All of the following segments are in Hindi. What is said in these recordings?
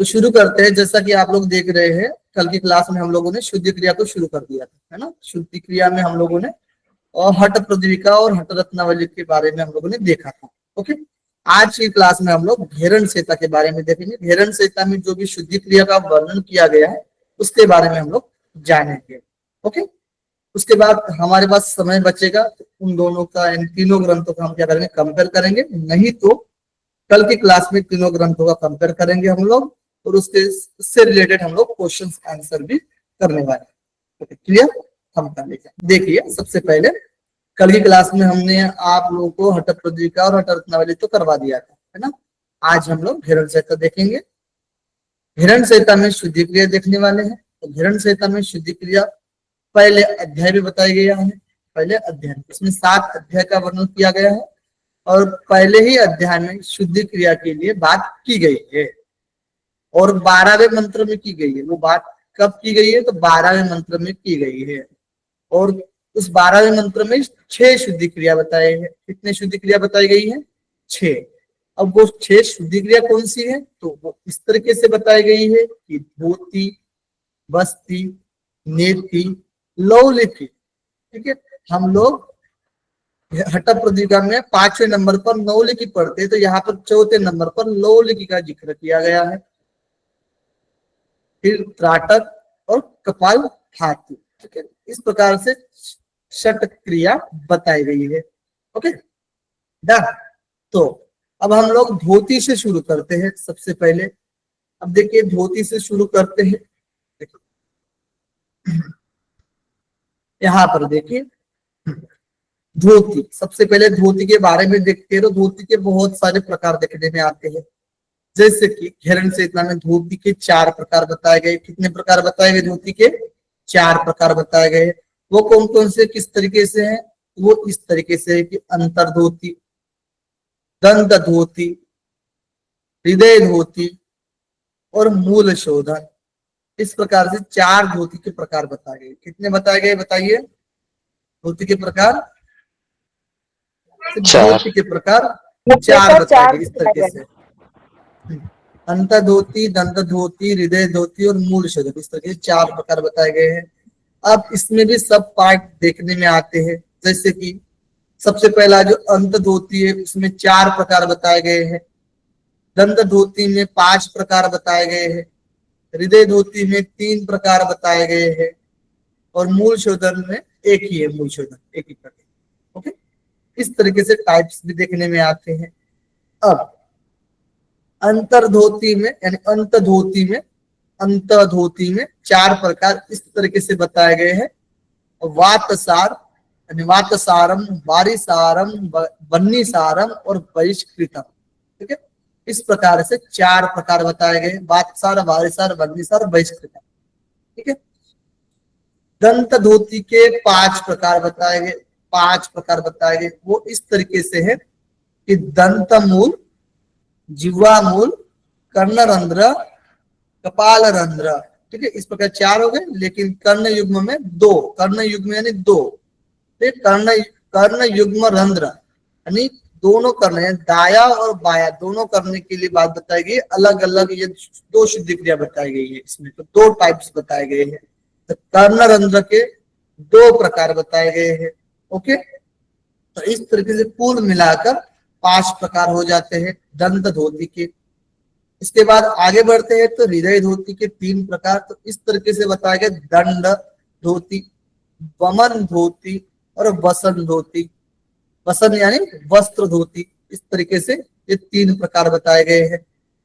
तो शुरू करते हैं। जैसा कि आप लोग देख रहे हैं, कल की क्लास में हम लोगों ने शुद्धि क्रिया को शुरू कर दिया था, है ना। शुद्धि क्रिया में हम लोगों ने और हठ प्रदीविका और हठ रत्नावली के बारे में हम लोगों ने देखा था। ओके, आज की क्लास में हम लोग घेरण संहिता के बारे में देखेंगे। घेरण संहिता में जो भी शुद्धि क्रिया का वर्णन किया गया है उसके बारे में हम लोग जानेंगे। ओके, उसके बाद हमारे पास समय बचेगा तो उन दोनों का, इन तीनों ग्रंथों का हम क्या करेंगे, कंपेयर करेंगे। नहीं तो कल की क्लास में तीनों ग्रंथों का कंपेयर करेंगे हम लोग, और उससे रिलेटेड हम लोग क्वेश्चन आंसर भी करने वाले हैं। Okay, clear. हम कर लेंगे। देखिए, सबसे पहले कल की क्लास में हमने आप लोगों को हठ प्रदीविका और हठ रत्नावली तो करवा दिया था, है ना। आज हम लोग घेरण संहिता देखेंगे। घेरण संहिता में शुद्धि क्रिया देखने वाले हैं। तो घेरण संहिता में शुद्धि क्रिया पहले अध्याय भी बताया गया है। पहले अध्याय, इसमें 7 अध्याय का वर्णन किया गया है, और पहले ही अध्याय में शुद्धि क्रिया के लिए बात की गई है, और 12वें मंत्र में की गई है। वो बात कब की गई है, तो 12वें मंत्र में की गई है। और उस 12वें मंत्र में 6 शुद्धि क्रिया बताए हैं। कितने शुद्धि क्रिया बताई गई है? 6। अब वो 6 शुद्धि क्रिया कौन सी है, तो वो इस तरीके से बताई गई है कि धोती, बस्ती, नेति, लौलिकी। ठीक है, हम लोग हठ प्रदीविका में 5वें नंबर पर नौलिकी पढ़ते, तो यहाँ पर 4थे नंबर पर लौलिकी का जिक्र किया गया है। फिर त्राटक और कपाल धातु। ठीक है, इस प्रकार से षट क्रिया बताई गई है। Okay, done. तो अब हम लोग धोती से शुरू करते हैं सबसे पहले। अब देखिए, धोती से शुरू करते हैं। यहाँ पर देखिए, धोती, सबसे पहले धोती के बारे में देखते हैं। तो धोती के बहुत सारे प्रकार देखने में आते हैं। जैसे कि घेरण संहिता में धोती के 4 प्रकार बताए गए। कितने प्रकार बताए गए? धोती के 4 प्रकार बताए गए। वो कौन कौन से, किस तरीके से हैं? वो इस तरीके से है कि अंतर धोती, दंत धोती, हृदय धोती और मूल शोधन। इस प्रकार से 4 धोती के प्रकार बताए गए। कितने बताए गए बताइए? धोती के प्रकार, धोती के प्रकार 4 बताए गए इस तरीके से। अंत धोती, दंत धोती, हृदय धोती और मूल शोधन, इस तरह के 4 प्रकार बताए गए हैं। अब इसमें भी सब पार्ट देखने में आते हैं। जैसे कि सबसे पहला जो अंत धोती है, उसमें 4 प्रकार बताए गए हैं। दंत धोती में 5 प्रकार बताए गए हैं। हृदय धोती में 3 प्रकार बताए गए हैं, और मूल शोधन में एक ही है। मूल शोधन एक ही प्रकार। ओके, इस तरीके से टाइप्स भी देखने में आते हैं। अब अंतर धोती में, यानी अंत धोती में, अंत धोती में 4 प्रकार इस तरीके से बताए गए हैं। वातसार, यानी वातसारम, वारिसारम, बन्नीसारम और बहिष्कृतम। ठीक है, इस प्रकार से 4 प्रकार बताए गए। वातसार, वारिसार, बन्नीसार, बहिष्कृतम। ठीक है, दंत धोती के 5 प्रकार बताए गए। 5 प्रकार बताए गए, वो इस तरीके से है कि दंत मूल, जिह्वा मूल, कर्णरंध्र, कपाल रंध्र। ठीक है, इस प्रकार 4 हो गए। लेकिन कर्ण युग्म में 2, कर्ण युग्म यानी 2, कर्ण युग्म रंध्र, यानी दोनों कर्ण, दाया और बाया दोनों करने के लिए बात बताई गई। अलग अलग ये 2 शुद्धि क्रिया बताई गई है। इसमें तो 2 टाइप्स बताए गए हैं। तो कर्ण रंध्र के 2 प्रकार बताए गए हैं। ओके, तो इस तरीके से कुल मिलाकर 5 प्रकार हो जाते हैं दंत धोती के। इसके बाद आगे बढ़ते हैं तो हृदय धोती के 3 प्रकार। तो इस तरीके से बताया गया, दंड धोती, वमन धोती और वसन धोती। वसन यानी वस्त्र धोती। इस तरीके से ये 3 प्रकार बताए गए हैं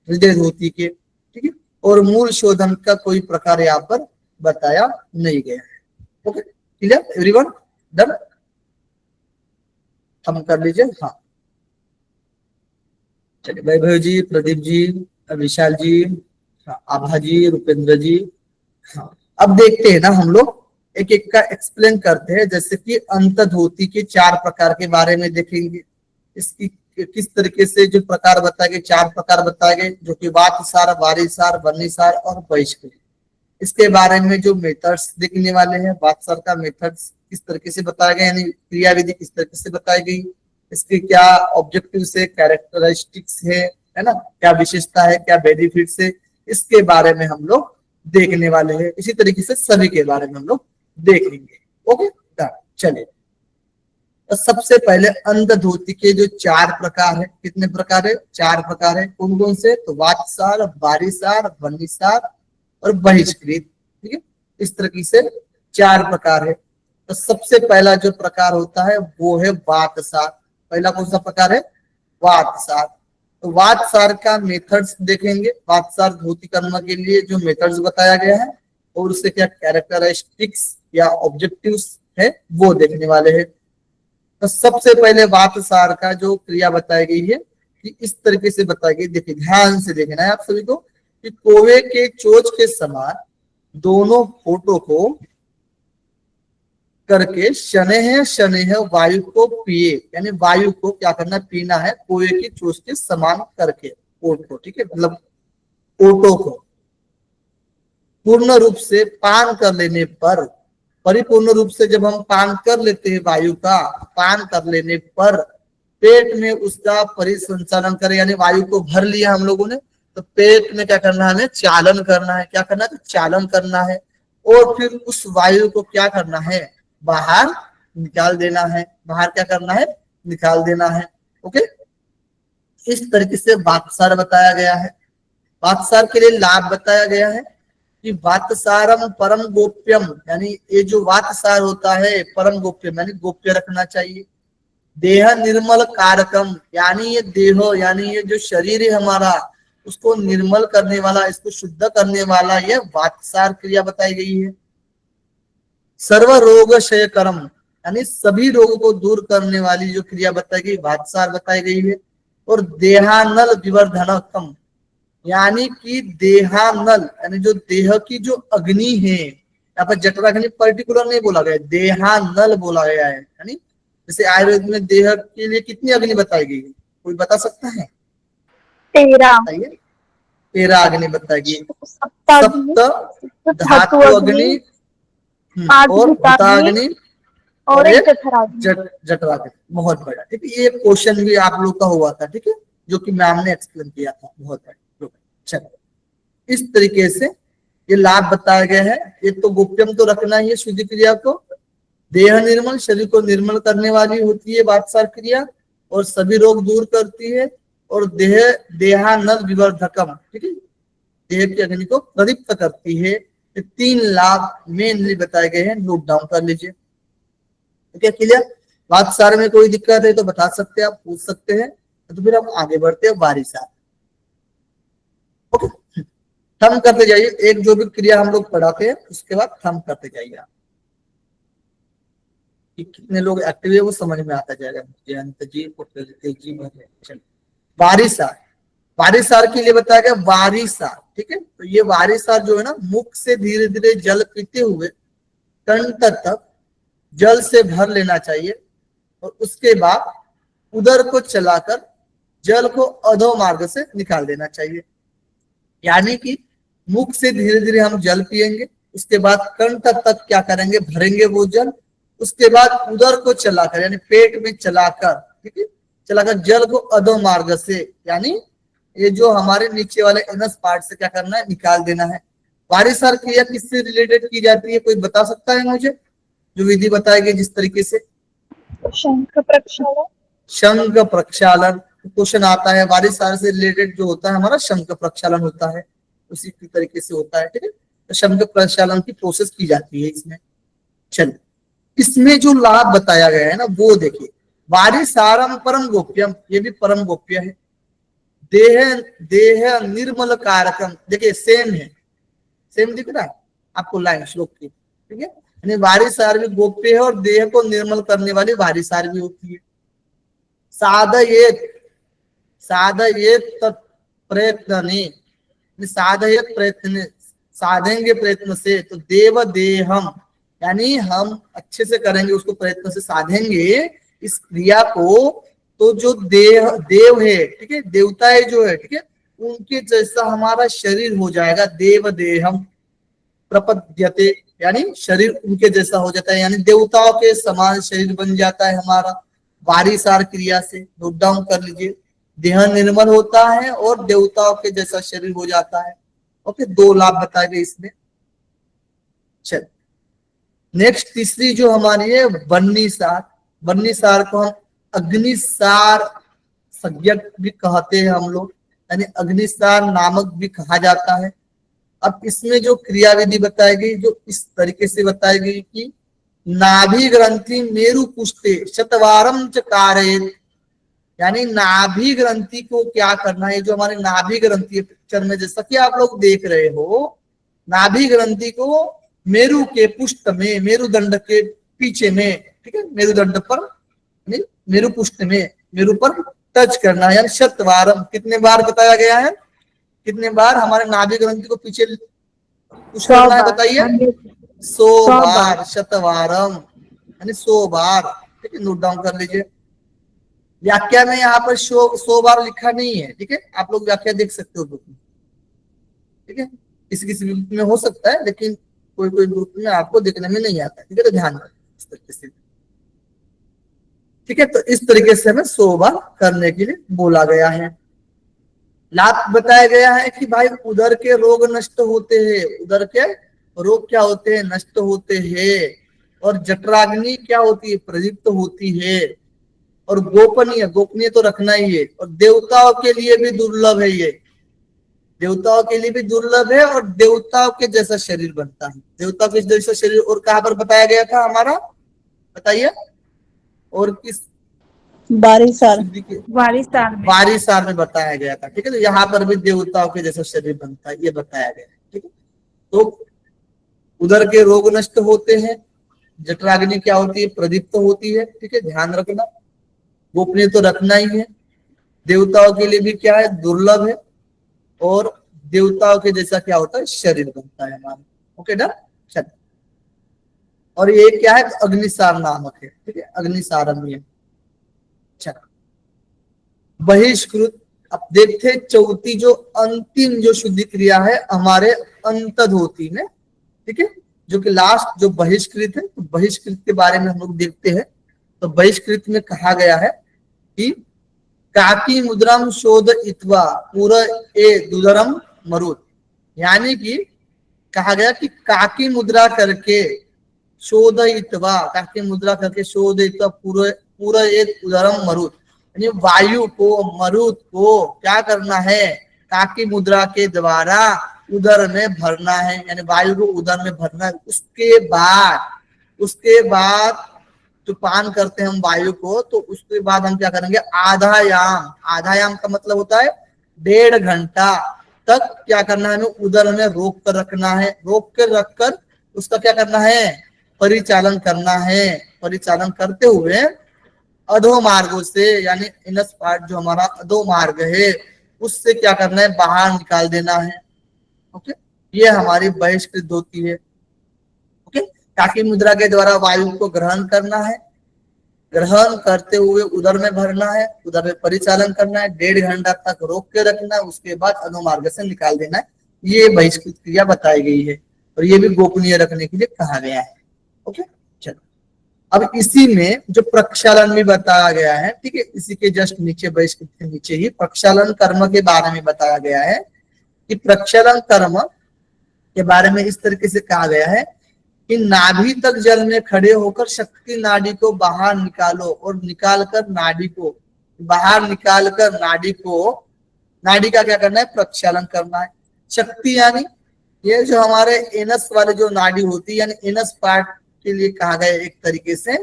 हृदय धोती के। ठीक है, और मूल शोधन का कोई प्रकार यहाँ पर बताया नहीं गया है। Okay, clear everyone? डन, हम कर लीजिए। हाँ, चलिए, वैभव जी, प्रदीप जी, विशाल जी, हाँ, आभा जी, रुपेंद्र जी। हाँ, अब देखते हैं ना, हम लोग एक एक का एक्सप्लेन करते हैं। जैसे कि अंत धोती के 4 प्रकार के बारे में देखेंगे। इसकी किस तरीके से जो प्रकार बताए गए, 4 प्रकार बताए गए, जो कि वातसार, वारिसार, बन्नीसार और बहिष्कृत। इसके बारे में जो मेथड्स देखने वाले हैं, वातसार का मेथड्स किस तरीके से बताया गया, यानी क्रियाविधि किस तरीके से बताई गई, इसके क्या ऑब्जेक्टिव है, कैरेक्टरिस्टिक्स है ना, क्या विशेषता है, क्या बेनिफिट्स है, इसके बारे में हम लोग देखने वाले हैं। इसी तरीके से सभी के बारे में हम लोग देखेंगे। ओके, चलिए। तो सबसे पहले अंधधोती के जो 4 प्रकार है, कितने प्रकार है? 4 प्रकार है। कौन कौन से? तो वातसार, बारीसार, वन्नीसार और बहिष्कृत। ठीक है, इस तरीके से 4 प्रकार है। तो सबसे पहला जो प्रकार होता है वो है वातसार। पहला कौन सा प्रकार है? वातसार। तो वातसार का मेथड्स देखेंगे। वातसार धोती करने के लिए जो मेथड्स बताया गया है और उससे क्या कैरेक्टरिस्टिक्स या ऑब्जेक्टिव्स है वो देखने वाले हैं। तो सबसे पहले वातसार का जो क्रिया बताई गई है कि इस तरीके से बताई गई, देखिए ध्यान से देखना है आप सभी को कि कोवे के चोंच के समान दोनों होठों को करके शनेह शनेह वायु को पिए, यानी वायु को क्या करना? पीना है कोवे की चोंच के समान करके ओठ को। ठीक है, मतलब ओठों को पूर्ण रूप से पान कर लेने पर, परिपूर्ण रूप से जब हम पान कर लेते हैं वायु का, पान कर लेने पर पेट में उसका परिसंचालन करें, यानी वायु को भर लिया हम लोगों ने, तो पेट में क्या करना है? हमें चालन करना है। क्या करना है? तो चालन करना है। और फिर उस वायु को क्या करना है? बाहर निकाल देना है। बाहर क्या करना है? निकाल देना है। ओके, इस तरीके से वातसार बताया गया है। वातसार के लिए लाभ बताया गया है कि वातसारम परम गोप्यम, यानी ये जो वातसार होता है परम गोप्यम, यानी गोप्य रखना चाहिए। देह निर्मल कारकम, यानी ये देह, यानी ये जो शरीर है हमारा, उसको निर्मल करने वाला, इसको शुद्ध करने वाला, यह वातसार क्रिया बताई गई है। सर्व रोग क्षयकरम, यानी सभी रोगों को दूर करने वाली जो क्रिया बताई गई, वातसार बताई गई है। और देहानल विवर्धनकम, यानी कि देहानल, यानी जो देह की जो अग्नि है, यहाँ पर जठराग्नि पर्टिकुलर नहीं बोला गया, देहानल बोला गया है। यानी जैसे आयुर्वेद में देह के लिए कितनी अग्नि बताई गई है, कोई बता सकता है? 13 13 अग्नि बताई गई। सप्त धातु अग्नि और भूताग्नि और एक जठराग्नि। जठराग्नि। बहुत बड़ा। ठीक है, ये क्वेश्चन भी आप लोग का हुआ था। ठीक है, जो कि मैम ने एक्सप्लेन किया था। बहुत बड़ा। चलो, इस तरीके से ये लाभ बताया गया है। ये तो गोप्यम तो रखना ही है शुद्धि क्रिया को। देह निर्मल, शरीर को निर्मल करने वाली होती है वातसार क्रिया, और सभी रोग दूर करती है। और देहानल विवर्धकम, ठीक है, देह की अग्नि को प्रदीप्त करती है। 3 लाभ मेनली बताए गए हैं, नोट डाउन कर लीजिए। ठीक है, क्लियर? वातसार में कोई दिक्कत है तो बता सकते हैं, आप पूछ सकते हैं। तो फिर हम आगे बढ़ते हैं वारिसार। ओके, थम करते जाइए। एक जो भी क्रिया हम लोग पढ़ाते हैं उसके बाद थम करते जाइए आप। कितने लोग एक्टिव है वो समझ में आता जाएगा। वारिसार, वारिसार के लिए बताया गया वारिसार। ठीक है, तो ये वारिसार जो है ना, मुख से धीरे धीरे जल पीते हुए कंठ तक जल से भर लेना चाहिए, और उसके बाद उदर को चलाकर जल को अधो मार्ग से निकाल देना चाहिए। यानी कि मुख से धीरे धीरे हम जल पिएंगे, उसके बाद कंठ तक क्या करेंगे? भरेंगे वो जल। उसके बाद उदर को चलाकर, यानी पेट में चलाकर, ठीक है, चलाकर जल को अधो मार्ग से, यानी ये जो हमारे नीचे वाले एनस पार्ट से क्या करना है? निकाल देना है। वारिसार क्रिया किससे रिलेटेड की जाती है, कोई बता सकता है मुझे? जो विधि बताई गई जिस तरीके से, शंख प्रक्षालन। शंख प्रक्षालन क्वेश्चन आता है। वारिसार से रिलेटेड जो होता है हमारा शंख प्रक्षालन होता है, उसी तरीके से होता है। ठीक है, तो शंख प्रक्षालन की प्रोसेस की जाती है इसमें। चलिए, इसमें जो लाभ बताया गया है ना वो देखिए। वारिसारम परम गोप्यम, ये भी परम गोप्य है। देह देह निर्मल कारकम, देखिए सेम है, सेम दिख रहा है आपको लाइन श्लोक की। ठीक है, यानी वारिसार भी गोप्य है और देह को निर्मल करने वाली वारिसार भी होती है। साधयेत, साधयेत प्रयत्न, साधयेत प्रयत्न, साधेंगे प्रयत्न से, तो देव देहम, यानी हम अच्छे से करेंगे उसको, प्रयत्न से साधेंगे इस क्रिया को, तो जो देव है, ठीक है, देवताएं जो है, ठीक है, उनके जैसा हमारा शरीर हो जाएगा। देव देहम प्रपद्यते, यानी शरीर उनके जैसा हो जाता है, यानी देवताओं के समान शरीर बन जाता है हमारा वारिसार क्रिया से। नोट डाउन कर लीजिए, देह निर्मल होता है और देवताओं के जैसा शरीर हो जाता है। ओके, 2 लाभ बताए गए इसमें। चल नेक्स्ट तीसरी जो हमारी है वन्नीसार। वन्नीसार को हम अग्निसार संज्ञक भी कहते हैं हम लोग, यानी अग्निसार नामक भी कहा जाता है। अब इसमें जो क्रियाविधि बताई गई जो इस तरीके से बताई गई कि नाभि ग्रंथि मेरु पुष्टे शतवारम च कारयेत्, यानी नाभि ग्रंथि को क्या करना है, जो हमारी नाभि ग्रंथि है पिक्चर में जैसा कि आप लोग देख रहे हो, नाभि ग्रंथि को मेरु के पुष्ट में, मेरुदंड के पीछे में, ठीक है, मेरुदंड पर यानी मेरु पुष्ट में, मेरु पर टच करना है, यानी शतवारम कितने बार बताया गया है, कितने बार हमारे नाभि ग्रंथि को पीछे पुश करना है बताइए, 100 बार, शतवारम यानी 100 बार, ठीक है, नोट डाउन कर लीजिए। व्याख्या में यहाँ पर 100 बार लिखा नहीं है, ठीक है, आप लोग व्याख्या देख सकते हो बुक में, ठीक है, किसी किसी बुक में हो सकता है लेकिन कोई कोई बुक में आपको देखने में नहीं आता, ठीक है, तो ध्यान रखें इस तरीके से, ठीक है। तो इस तरीके से हमें 100 बार करने के लिए बोला गया है। लाभ बताया गया है कि भाई उदर के रोग नष्ट होते हैं, उदर के रोग क्या होते हैं, नष्ट होते हैं, और जठराग्नि क्या होती है, प्रदीप्त होती है, और गोपनीय, गोपनीय तो रखना ही है, और देवताओं के लिए भी दुर्लभ है, ये देवताओं के लिए भी दुर्लभ है, और देवताओं के जैसा शरीर बनता है, देवताओं के जैसा शरीर। और कहां पर बताया गया था हमारा, बताइए, और किस बारिशार वारिसार में बताया गया था, ठीक है, तो यहाँ पर भी देवताओं के जैसा शरीर बनता है, ये बताया गया है, ठीक है। तो उदर के रोग नष्ट होते हैं, जठराग्नि क्या होती है, प्रदीप्त होती है, ठीक है, ध्यान रखना, गोपनीय तो रखना ही है, देवताओं के लिए भी क्या है, दुर्लभ है, और देवताओं के जैसा क्या होता है, शरीर बनता है हमारा, ओके डन, चल। और ये क्या है, अग्निसार नामक है, ठीक है, अग्निसारम ये, चल। बहिष्कृत, अब देखते चौथी जो अंतिम जो शुद्धि क्रिया है हमारे अंतर्धोती में, ठीक है, जो कि लास्ट जो बहिष्कृत है, तो बहिष्कृत के बारे में हम लोग देखते हैं। तो बहिष्कृत में कहा गया है कि काकी मुद्राम शोध इत्वा पूरा ए दुदरम मरुत, यानी कि कहा गया कि काकी मुद्रा करके शोध इत्वा, काकी मुद्रा करके शोध इत्वा पूरा ए उदरम मरुत, यानी वायु को, मरुत को क्या करना है, काकी मुद्रा के द्वारा उदर में भरना है, यानी वायु को उदर में भरना है। उसके बाद जो पान करते हैं हम वायु को, तो उसके बाद हम क्या करेंगे, आधायाम, आधायाम का मतलब होता है 1.5 घंटा तक क्या करना है, हमें उदर में रोक कर रखना है, रोक कर रखकर उसका क्या करना है, परिचालन करना है। परिचालन करते हुए अधो मार्गों से, यानी इनस पार्ट जो हमारा अधो मार्ग है उससे क्या करना है, बाहर निकाल देना है, ओके, ये हमारी बहिष्कृत होती है, ओके। काकी मुद्रा के द्वारा वायु को ग्रहण करना है, ग्रहण करते हुए उदर में भरना है, उदर में परिचालन करना है, 1.5 घंटा तक रोक के रखना है, उसके बाद अनुमार्ग से निकाल देना है। ये बहिष्कृत क्रिया बताई गई है, और ये भी गोपनीय रखने के लिए कहा गया है, ओके। चलो अब इसी में जो प्रक्षालन भी बताया गया है, ठीक है, इसी के जस्ट नीचे, बहिष्कृत के नीचे ही प्रक्षालन कर्म के बारे में बताया गया है कि प्रक्षालन कर्म के बारे में इस तरीके से कहा गया है कि नाभि तक जल में खड़े होकर शक्ति नाड़ी को बाहर निकालो, और निकालकर नाड़ी को बाहर निकालकर नाड़ी का क्या करना है, प्रक्षालन करना है। शक्ति यानी ये जो हमारे एनस वाले जो नाड़ी होती है, यानी एनस पार्ट के लिए कहा गया एक तरीके से,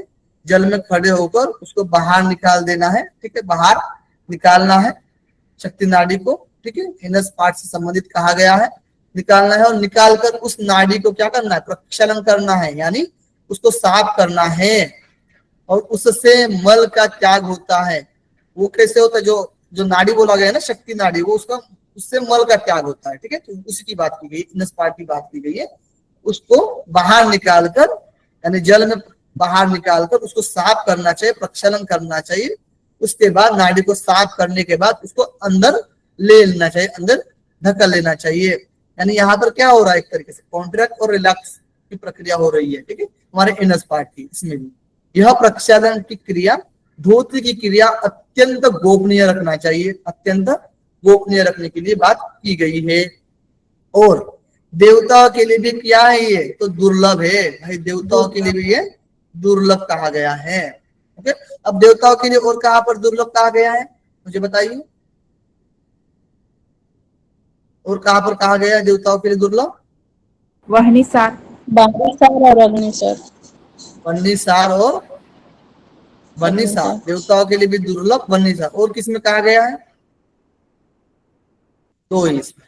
जल में खड़े होकर उसको बाहर निकाल देना है, ठीक है, बाहर निकालना है शक्ति नाड़ी को, ठीक है, एनस पार्ट से संबंधित कहा गया है, निकालना है, और निकालकर उस नाड़ी को क्या करना है, प्रक्षालन करना है, यानी उसको साफ करना है, और उससे मल का त्याग होता है। वो कैसे होता है, जो नाड़ी बोला गया है ना, शक्ति नाड़ी, वो उससे मल का त्याग होता है, ठीक है, तो उसी की बात की गई, इनस पार्ट की बात की गई है। उसको बाहर निकालकर, यानी जल में बाहर निकालकर उसको साफ करना चाहिए, प्रक्षालन करना चाहिए। उसके बाद नाड़ी को साफ करने के बाद उसको अंदर ले लेना चाहिए, अंदर धक्का लेना चाहिए। यानी यहाँ पर क्या हो रहा है, एक तरीके से कॉन्ट्रैक्ट और रिलैक्स की प्रक्रिया हो रही है, ठीक है, हमारे इनस पार्ट की। इसमें भी यह प्रक्षालन की क्रिया, धोती की क्रिया अत्यंत गोपनीय रखना चाहिए, अत्यंत गोपनीय रखने के लिए बात की गई है। और देवताओं के लिए भी क्या है, ये तो दुर्लभ है भाई, देवताओं के लिए भी ये दुर्लभ कहा गया है। ओके, अब देवताओं के लिए और कहां पर दुर्लभ कहा गया है मुझे बताइए, और कहां पर कहा गया है देवताओं के लिए दुर्लभ? वहनीसार। बारीसार और अग्निसार। वन्नीसार और वन्नीसार, अग्निसार। देवताओं के लिए भी दुर्लभ वन्नीसार। और किसमें कहा गया है? तो इसमें।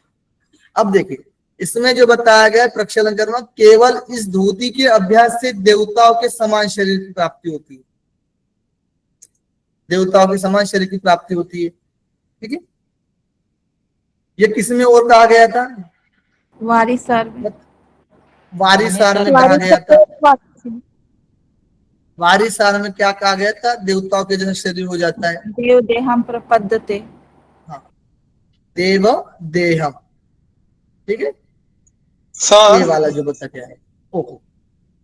अब देखिए, इसमें जो बताया गया प्रक्षालन कर्म, केवल इस धोती के अभ्यास से देवताओं के समान शरीर की प्राप्ति होती है, देवताओं के समान शरीर की प्राप्ति होती है। ठीक है, ये किसमें और कहा गया था? वारिसार में। वारिसार में कहा गया था। वारिसार में क्या कहा गया था? देवताओं के जैसा शरीर हो जाता है। देव देहम प्रपद्यते। हाँ, देव देहम। ठीक है, ये सर वाला जो बता क्या है। ओहो,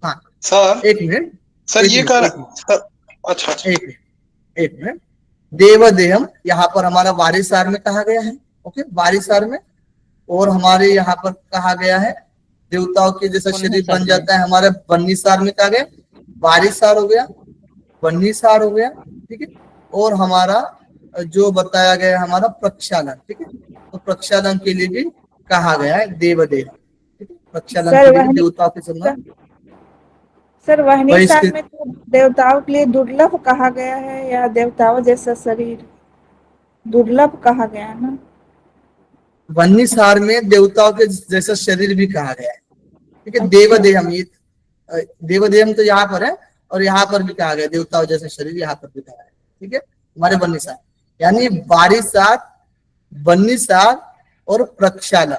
हाँ सर एक मिनट, सर एक ये मिनट, कर एक मिनट, सर, अच्छा अच्छा एक मिनट, एक मिनट। देव देहम यहाँ पर हमारा वारिसार में कहा गया है। ओके, वारिसार में। और हमारे यहाँ पर कहा गया है देवताओं के जैसा शरीर बन जाता है, हमारे बन्नीसार में कहा गया। वारिसार हो गया, वन्नीसार हो गया। ठीक है, और हमारा जो बताया गया है हमारा प्रक्षालन। ठीक है, तो प्रक्षालन के लिए भी कहा गया है देवदेह। ठीक है, प्रक्षालन सर के लिए भी वहनी देवताओं के समान सर वहनीसार बहिष्कृत। में तो देवताओं के लिए दुर्लभ कहा गया है, या देवताओं जैसा शरीर दुर्लभ कहा गया है ना। वन्नीसार में देवताओं के जैसा शरीर भी कहा गया है। ठीक है, अच्छा। देवदेहम, ये देवदेहम तो यहाँ पर है, और यहाँ पर भी कहा गया देवताओं जैसा शरीर, यहाँ पर भी कहा है। ठीक है, हमारे वन्नीसार यानी वारिसार, वन्नीसार और प्रक्षालन,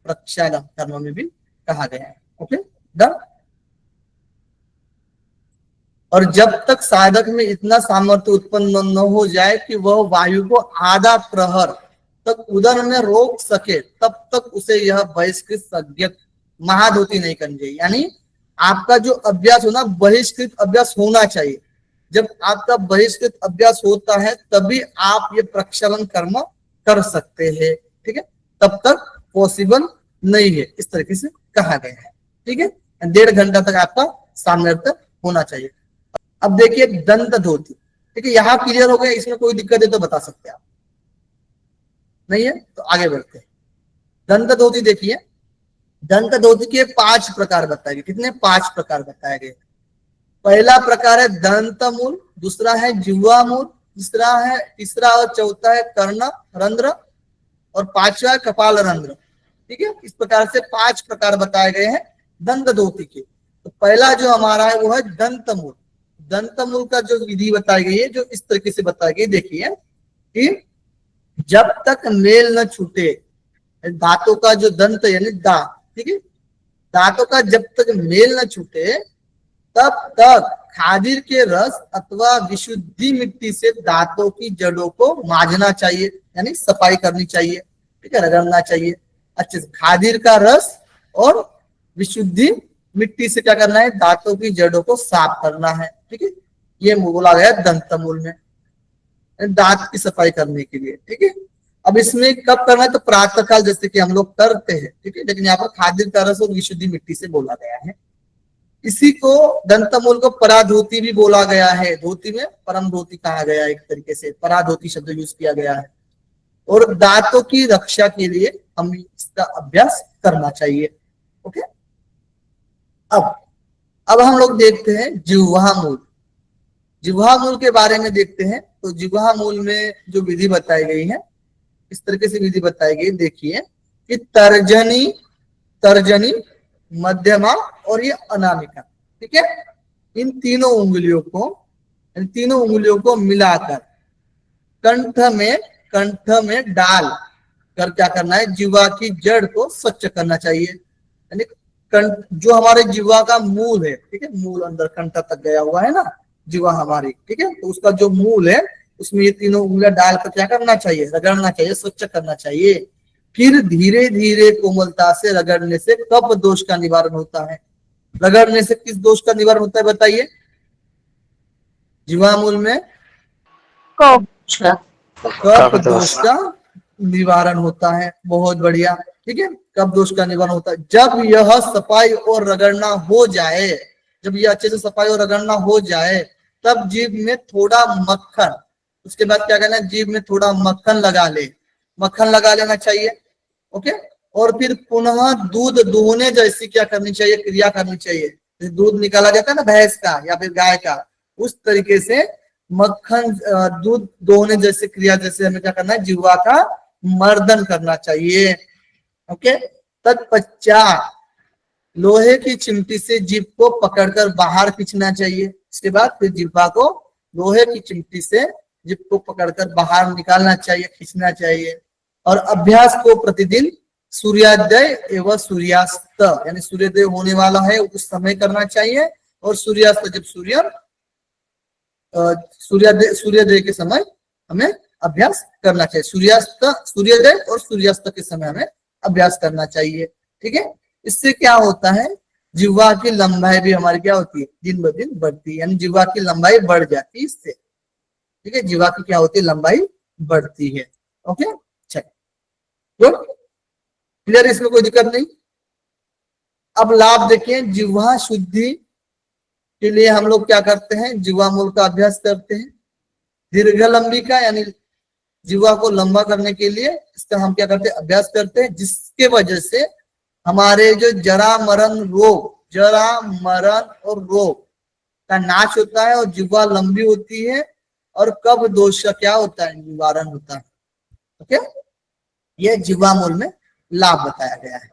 प्रक्षालन कर्म में भी कहा गया है। Okay, done. और जब तक साधक में इतना सामर्थ्य उत्पन्न न हो जाए कि वह वायु को आधा प्रहर तक उदर में रोक सके, तब तक उसे यह बहिष्कृत सज्ञक महाधोती नहीं करनी चाहिए। यानी आपका जो अभ्यास हो ना, बहिष्कृत अभ्यास होना चाहिए। जब आपका बहिष्कृत अभ्यास होता है तभी आप ये प्रक्षालन कर्म कर सकते हैं। ठीक है, तब तक पॉसिबल नहीं है, इस तरीके से कहा गया है। ठीक है, 1.5 घंटा तक आपका सामर्थ्य होना चाहिए। अब देखिए दंत धोती। ठीक है, यहाँ क्लियर हो गया, इसमें कोई दिक्कत है तो बता सकते हैं आप, नहीं है तो आगे बढ़ते हैं। दंत धोती देखिए, दंत धोती के 5 प्रकार बताए गए। कितने? 5 प्रकार बताए गए। पहला प्रकार है दंत मूल, दूसरा है जिह्वा मूल, तीसरा और चौथा है कर्ण रंध्र, और 5वां है कपाल रंध्र। ठीक है, इस प्रकार से 5 प्रकार बताए गए हैं दंत धोती के। तो पहला जो हमारा है वो है दंत मूल। दंत मूल का जो विधि बताई गई है, जो इस तरीके से बताई गई, देखिए कि जब तक मेल न छूटे दांतों का जो दंत यानी दांत, ठीक है, दांतों का जब तक मेल न छूटे तब तक खादिर के रस अथवा विशुद्धि मिट्टी से दांतों की जड़ों को मांजना चाहिए, यानी सफाई करनी चाहिए। ठीक है, रगड़ना चाहिए अच्छे से। खादिर का रस और विशुद्धि मिट्टी से क्या करना है? दांतों की जड़ों को साफ करना है। ठीक है, ये बोला गया दंतमूल में, दांत की सफाई करने के लिए। ठीक है, अब इसमें कब करना है? तो प्रातः काल, जैसे कि हम लोग करते हैं। ठीक है, लेकिन यहाँ पर खादिर का रस और विशुद्धि मिट्टी से बोला गया है। इसी को दंतमूल को पराधोती भी बोला गया है। धोती में परम धोती कहा गया है, एक तरीके से पराधोती शब्द यूज किया गया है। और दांतों की रक्षा के लिए हमें इसका अभ्यास करना चाहिए। ओके, अब हम लोग देखते हैं जिह्वा मूल। जिह्वा मूल के बारे में देखते हैं। तो जिह्वा मूल में जो विधि बताई गई है, इस तरीके से विधि बताई गई, देखिए कि तर्जनी, तर्जनी, मध्यमा और ये अनामिका। ठीक है, इन तीनों उंगलियों को मिलाकर कंठ में डाल कर क्या करना है? जिह्वा की जड़ को स्वच्छ करना चाहिए। यानी कंठ जो हमारे जिह्वा का मूल है, ठीक है, मूल अंदर कंठ तक गया हुआ है ना जिह्वा हमारी। ठीक है, तो उसका जो मूल है उसमें ये तीनों उंगलियां डालकर क्या करना चाहिए? रगड़ना चाहिए, स्वच्छ करना चाहिए। फिर धीरे धीरे कोमलता से रगड़ने से कफ दोष का निवारण होता है। रगड़ने से किस दोष का निवारण होता है बताइए? जिह्वा मूल में कफ कफ दोष का निवारण होता है। बहुत बढ़िया, ठीक है। कब दोष का निवारण होता है? जब यह सफाई और रगड़ना हो जाए, जब यह अच्छे से सफाई और रगड़ना हो जाए, तब जीभ में थोड़ा मक्खन, उसके बाद क्या करना है, जीभ में थोड़ा मक्खन लगा ले, मक्खन लगा लेना चाहिए, ओके। और फिर पुनः दूध दुहने जैसी क्या करनी चाहिए, क्रिया करनी चाहिए। दूध निकाला जाता है ना भैंस का या फिर गाय का, उस तरीके से मक्खन दूध दोहने जैसे क्रिया जैसे हमें क्या करना है, जिह्वा का मर्दन करना चाहिए, ओके। तत्पश्चात लोहे की चिमटी से जीभ को पकड़कर बाहर खींचना चाहिए। इसके बाद फिर जिह्वा को लोहे की चिमटी से जीभ को पकड़कर बाहर निकालना चाहिए, खींचना चाहिए। और अभ्यास को प्रतिदिन सूर्योदय एवं सूर्यास्त, यानी सूर्योदय होने वाला है उस समय करना चाहिए, और सूर्यास्त जब सूर्योदय के समय हमें अभ्यास करना चाहिए। सूर्योदय और सूर्यास्त के समय हमें अभ्यास करना चाहिए, ठीक है। इससे क्या होता है, जिह्वा की लंबाई भी हमारी क्या होती है, दिन ब दिन बढ़ती है, यानी जिह्वा की लंबाई बढ़ जाती है इससे, ठीक है। जिह्वा की क्या होती है, लंबाई बढ़ती है, ओके। चलिए, गुड, क्लियर, इसमें कोई दिक्कत नहीं। अब लाभ देखिए, जिह्वा शुद्धि के लिए हम लोग क्या करते हैं, जिह्वा मूल का अभ्यास करते हैं। दीर्घ लंबी का, यानी जिह्वा को लंबा करने के लिए इसका हम क्या करते हैं, अभ्यास करते हैं, जिसके वजह से हमारे जो जरा मरण और रोग का नाश होता है, और जिह्वा लंबी होती है, और कब दोष का क्या होता है, निवारण होता है, ओके। ये जिह्वा मूल में लाभ बताया गया है।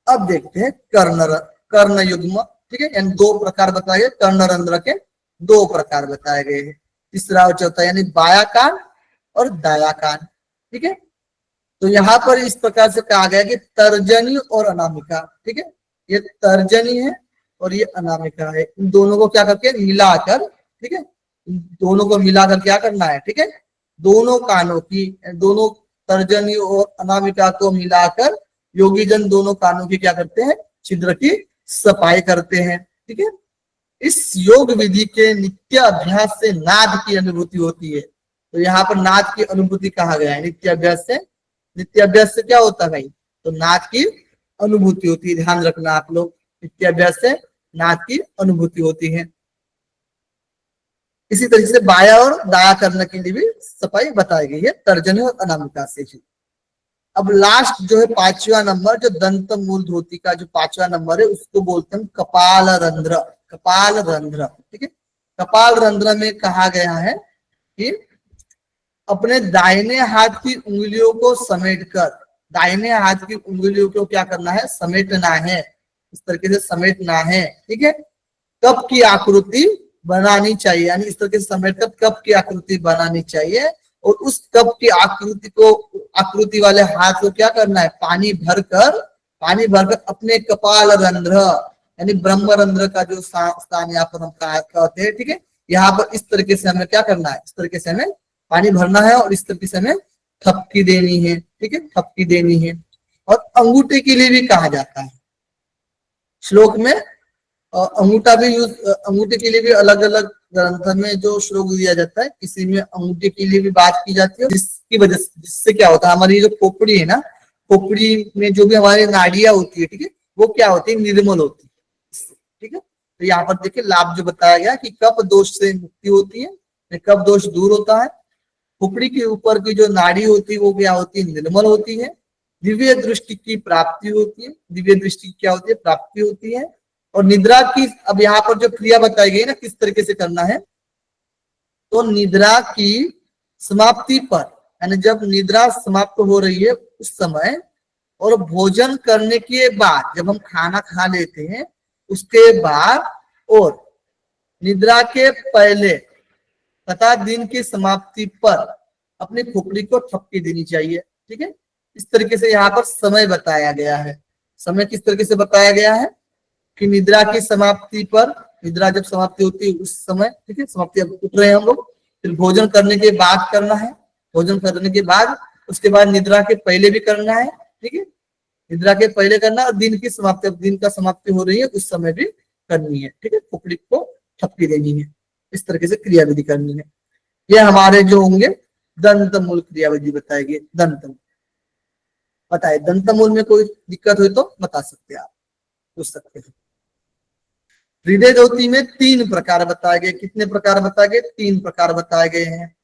अब देखते हैं कर्ण युग्म, ठीक है। यानी दो प्रकार बताए गए, कर्णरंध्र के दो प्रकार बताए गए हैं। तीसरा और चौथा, यानी बाया कान और दाया कान, ठीक है। तो यहाँ पर इस प्रकार से कहा गया कि तर्जनी और अनामिका, ठीक है। ये तर्जनी है और ये अनामिका है, इन दोनों को क्या करके मिलाकर, ठीक है, इन दोनों को मिलाकर क्या करना है, ठीक है। दोनों कानों की, दोनों तर्जनी और अनामिका को मिलाकर योगी जन दोनों कानों की क्या करते हैं, छिद्र की सफाई करते हैं, ठीक है। इस योग विधि के नित्य अभ्यास से नाद की अनुभूति होती है। तो यहाँ पर नाद की अनुभूति कहा गया है, नित्य अभ्यास से। नित्य अभ्यास से क्या होता है भाई, तो नाद की अनुभूति होती है, ध्यान रखना आप लोग, नित्य अभ्यास से नाद की अनुभूति होती है। इसी तरीके से बाया और दाया करने के लिए भी सफाई बताई गई है, तर्जनी और अनामिका से ही। अब लास्ट जो है पांचवा नंबर, जो दंत मूल धोती का जो पांचवा नंबर है, उसको बोलते हैं कपाल रंध्र। कपाल रंध्र, ठीक है। कपाल रंध्र में कहा गया है कि अपने दाहिने हाथ की उंगलियों को समेटकर, दाहिने हाथ की उंगलियों को क्या करना है, समेटना है, इस तरीके से समेटना है, ठीक है। कप की आकृति बनानी चाहिए, यानी इस तरीके से समेटकर कप की आकृति बनानी चाहिए, और उस कप की आकृति वाले हाथ को क्या करना है, पानी भरकर अपने कपाल रंध्र, यानी ब्रह्म रंध्र का जो स्थान यहाँ पर हम कहते हैं, ठीक है। यहाँ पर इस तरीके से हमें क्या करना है, इस तरीके से हमें पानी भरना है, और इस तरीके से हमें थपकी देनी है, ठीक है, थपकी देनी है। और अंगूठे के लिए भी कहा जाता है, श्लोक में अंगूठा भी अंगूठे के लिए भी अलग अलग ग्रंथ में जो श्लोक दिया जाता है, किसी में अंगूठे के लिए भी बात की जाती है, जिसकी वजह से, जिससे क्या होता है, हमारी जो खोपड़ी है ना, खोपड़ी में जो भी हमारी नाड़ियां होती है, ठीक है, वो क्या होती है, निर्मल होती है, ठीक है। तो यहाँ पर देखिए लाभ जो बताया गया कि कफ दोष से मुक्ति होती है, कफ दोष दूर होता है, खोपड़ी के ऊपर की जो नाड़ी होती है वो क्या होती है, निर्मल होती है, दिव्य दृष्टि की प्राप्ति होती है, दिव्य दृष्टि की क्या होती है, प्राप्ति होती है। और निद्रा की, अब यहाँ पर जो क्रिया बताई गई ना किस तरीके से करना है, तो निद्रा की समाप्ति पर, यानी जब निद्रा समाप्त हो रही है उस समय, और भोजन करने के बाद, जब हम खाना खा लेते हैं उसके बाद, और निद्रा के पहले तथा दिन की समाप्ति पर अपनी खोपड़ी को थपकी देनी चाहिए, ठीक है। इस तरीके से यहाँ पर समय बताया गया है। समय किस तरीके से बताया गया है कि निद्रा की समाप्ति पर, निद्रा जब समाप्ति होती है उस समय, ठीक है, समाप्ति अब उठ रहे हैं हम लोग, फिर भोजन करने के बाद करना है, भोजन करने के बाद, उसके बाद निद्रा के पहले भी करना है, ठीक है, निद्रा के पहले करना, और दिन की समाप्ति, दिन का समाप्ति हो रही है उस समय भी करनी है, ठीक है, खोपड़ी को थपकी देनी है, इस तरीके से क्रिया विधि करनी है। ये हमारे जो होंगे दंत मूल क्रियाविधि बताएगी। दंत मूल बताए, दंत मूल में कोई दिक्कत हुई तो बता सकते हैं आप, पूछ सकते हैं। हृदय धोती में 3 प्रकार बताए गए। कितने प्रकार बताए गए? 3 प्रकार बताए गए हैं।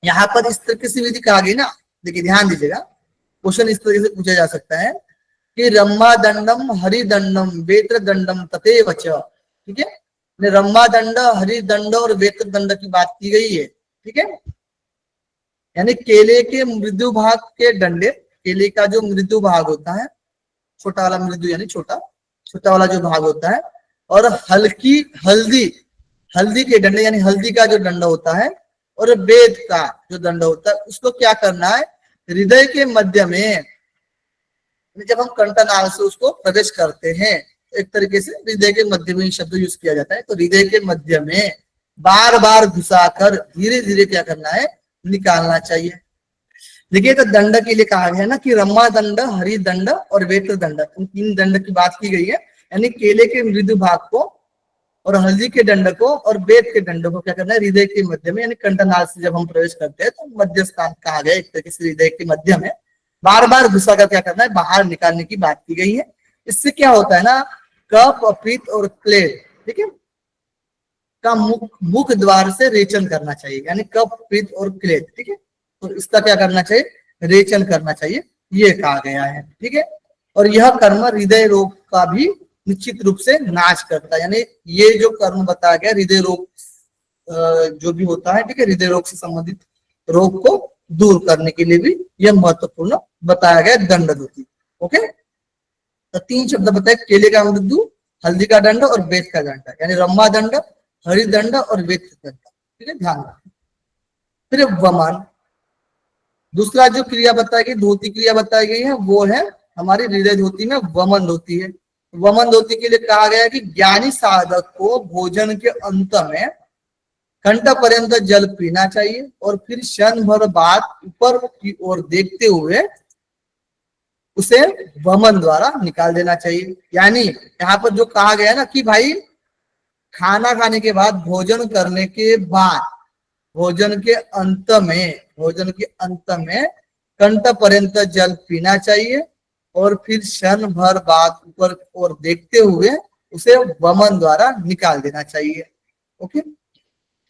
यहाँ पर इस तरीके से विधि कहा गई ना, देखिए ध्यान दीजिएगा, क्वेश्चन इस तरीके से पूछा जा सकता है कि रम्मा दंडम हरिदंडम वेत्र दंडम तथैव च, ठीक है। रम्मा दंड, हरिदंड और वेत्र दंड की बात की गई है, ठीक है। यानी केले के मृदु भाग के डंडे, केले का जो मृदु भाग होता है, छोटा वाला मृदु यानी छोटा छोटा वाला जो भाग होता है, और हल्की हल्दी, हल्दी के डंडे यानी हल्दी का जो डंडा होता है, और वेद का जो दंड होता है, उसको क्या करना है? हृदय के मध्य में, जब हम कंठनाल से उसको प्रवेश करते हैं, एक तरीके से हृदय के मध्य में शब्द यूज किया जाता है, तो हृदय के मध्य में बार बार घुसाकर धीरे धीरे क्या करना है? निकालना चाहिए। देखिए, तो दंड के लिए कहा गया है ना कि रम्मा दंड, हरि दंड और वेत्र दंड, इन 3 दंड की बात की गई है। यानी केले के मृदु भाग को और हल्दी के दंड को और वेद के दंड को क्या करना है? हृदय के मध्य में, यानी कंठनाल से जब हम प्रवेश करते हैं तो मध्य स्थान कहा गया, एक तरीके से हृदय के मध्य में बार बार घुसाकर क्या करना है? बाहर निकालने की बात की गई है। इससे क्या होता है ना, कफ, पित्त और प्लेट, ठीक है, का मुख द्वार से रेचन करना चाहिए। यानी कफ, पित्त और क्लेद, ठीक है, तो इसका क्या करना चाहिए? रेचन करना चाहिए, ये कहा गया है, ठीक है। और यह कर्म हृदय रोग का भी निश्चित रूप से नाश करता है। यानी ये जो कर्म बताया गया हृदय रोग जो भी होता है, ठीक है, हृदय रोग से संबंधित रोग को दूर करने के लिए भी यह महत्वपूर्ण बताया गया दंड धोती। ओके, तो 3 शब्द बताए, केले का मृदु, हल्दी का दंड और वेद का दंड, यानी रम्मा दंड, हरिदंड और वेद दंड, ठीक है, ध्यान रखें। फिर वमन, दूसरा जो क्रिया बताई गई, धोती क्रिया बताई गई है, वो है हमारी हृदय धोती में वमन धोती है। वमन धोती के लिए कहा गया है कि ज्ञानी साधक को भोजन के अंत में घंटा पर्यंत जल पीना चाहिए और फिर क्षण भर बाद ऊपर की ओर देखते हुए उसे वमन द्वारा निकाल देना चाहिए। यानी यहाँ पर जो कहा गया है ना कि भाई खाना खाने के बाद, भोजन करने के बाद, भोजन के अंत में कंठ पर्यंत जल पीना चाहिए और फिर क्षण भर बाद ऊपर और देखते हुए उसे वमन द्वारा निकाल देना चाहिए। ओके,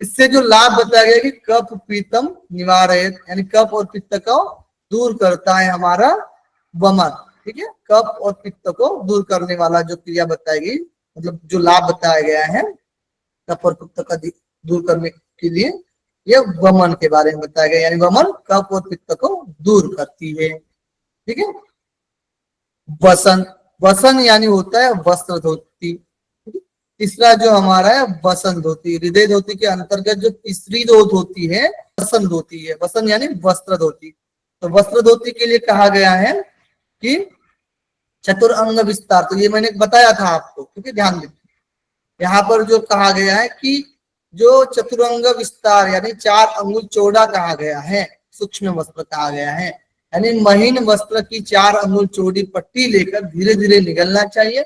इससे जो लाभ बताया गया कि कफ पीतम निवारयत, यानी कफ और पित्त को दूर करता है हमारा वमन, ठीक है। कफ और पित्त को दूर करने वाला जो क्रिया बताई गई, मतलब जो लाभ बताया गया है कफ और पित्त का दूर करने के लिए, यह वमन के बारे में बताया गया। यानी वमन कफ और पित्त को दूर करती है, ठीक है। वसन, वसन यानी होता है वस्त्र धोती। तीसरा जो हमारा है वसन धोती, हृदय धोती के अंतर्गत जो तीसरी धोती है वसन धोती है। वसन यानी वस्त्र धोती। तो वस्त्र धोती के लिए कहा गया है कि चतुरंग विस्तार, तो ये मैंने बताया था आपको, ठीक है, ध्यान दीजिए। यहाँ पर जो कहा गया है कि जो चतुरंग विस्तार यानी 4 अंगुल चौड़ा कहा गया है, सूक्ष्म वस्त्र कहा गया है, यानी महीन वस्त्र की 4 अंगुल चौड़ी पट्टी लेकर धीरे धीरे निगलना चाहिए,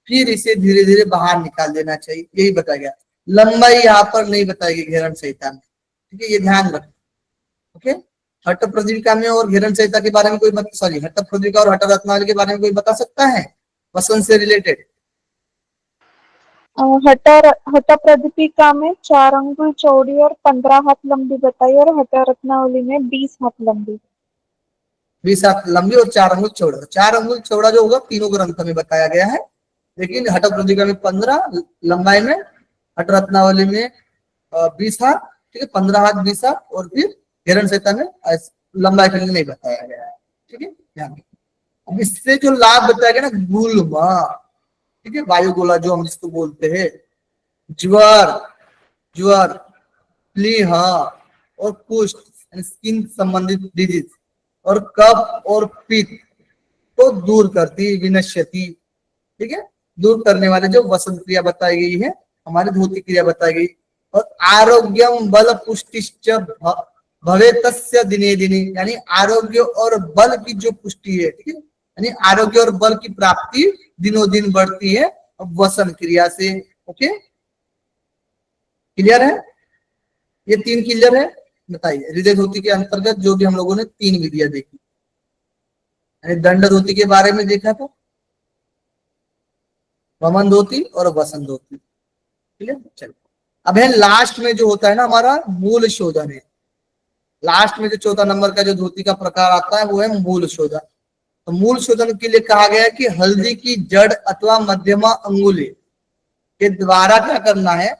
फिर इसे धीरे धीरे बाहर निकाल देना चाहिए, यही बताया गया। लंबाई यहाँ पर नहीं बताई गई घेरन संहिता में, ठीक है, ये ध्यान रखें। ओके, हट्ट प्रदीपिका में और घेरन संहिता के बारे में कोई हट्ट प्रदीपिका और हट्ट रत्नावली के बारे में कोई बता सकता है वसन से रिलेटेड? हट प्रदीपिका में 4 अंगुल चौड़ी और 15 हाथ लंबी बताई, और हट रत्नावली में 20 हाथ लंबी। 20 हाथ लंबी और 4 अंगुल चौड़ा। 4 अंगुल चौड़ा जो होगा तीनों ग्रंथ में बताया गया है, लेकिन हट प्रदीपिका में 15 लंबाई में, हट रत्नावली में 20 हाथ, ठीक है, 15 हाथ 20 हाथ, और फिर घेरन संहिता में लंबाई के लिए नहीं बताया गया है, ठीक है, ध्यान। अब इससे जो लाभ बताया गया ना, गुल्मा, ठीक है, वायु गोला जो हम जिसको बोलते हैं, ज्वर, प्लीहा और कुष्ठ स्किन संबंधित डिजीज, और कफ और पित्त को दूर करती, विनश्यति, ठीक है, दूर करने वाले जो वसन क्रिया बताई गई है, हमारी धोती क्रिया बताई गई। और आरोग्यम बल पुष्टिश्च भवे तस्य दिने दिने, यानी आरोग्य और बल की जो पुष्टि है, ठीक है, यानी आरोग्य और बल की प्राप्ति दिनों दिन बढ़ती है वसन क्रिया से। ओके, क्लियर है? ये 3 क्लियर है। बताइए, हृदय धोती के अंतर्गत जो भी हम लोगों ने 3 विधियां देखी, यानी दंड धोती के बारे में देखा था, वमन धोती और वसन धोती। ठीक है, चलो अब है लास्ट में जो होता है ना हमारा मूल शोधन है। लास्ट में जो 14 नंबर का जो धोती का प्रकार आता है वो है मूल शोधन। तो मूल शोधन के लिए कहा गया है कि हल्दी की जड़ अथवा मध्यमा अंगुली के द्वारा क्या करना है,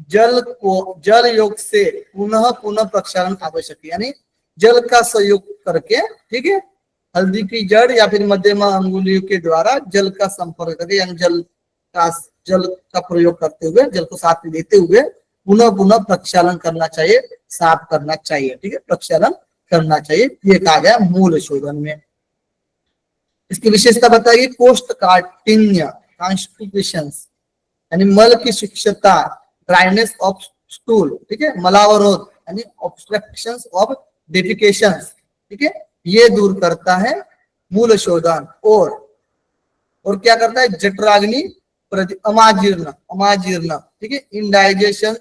जल योग से पुनः पुनः प्रक्षालन आवश्यक है, यानी जल का सहयोग करके, ठीक है, हल्दी की जड़ या फिर मध्यमा अंगुलियों के द्वारा जल का संपर्क करके, यानी जल का प्रयोग करते हुए, जल को साथ में देते हुए पुनः पुनः प्रक्षालन करना चाहिए, साफ करना चाहिए। ठीक है, प्रक्षालन करना चाहिए, ये कहा गया मूल शोधन में। इसकी विशेषता बताइए, कोष्ठकाठिन्य कॉन्स्टिपेशन, यानी मल की शुष्कता, ड्राइनेस ऑफ स्टूल, ठीक है, मलावरोध यानी ऑब्स्ट्रक्शंस ऑफ डेफिकेशन, ठीक है, ये दूर करता है मूल शोधन। और क्या करता है, जठराग्नि अमाजीर्ण, ठीक है, इनडाइजेशन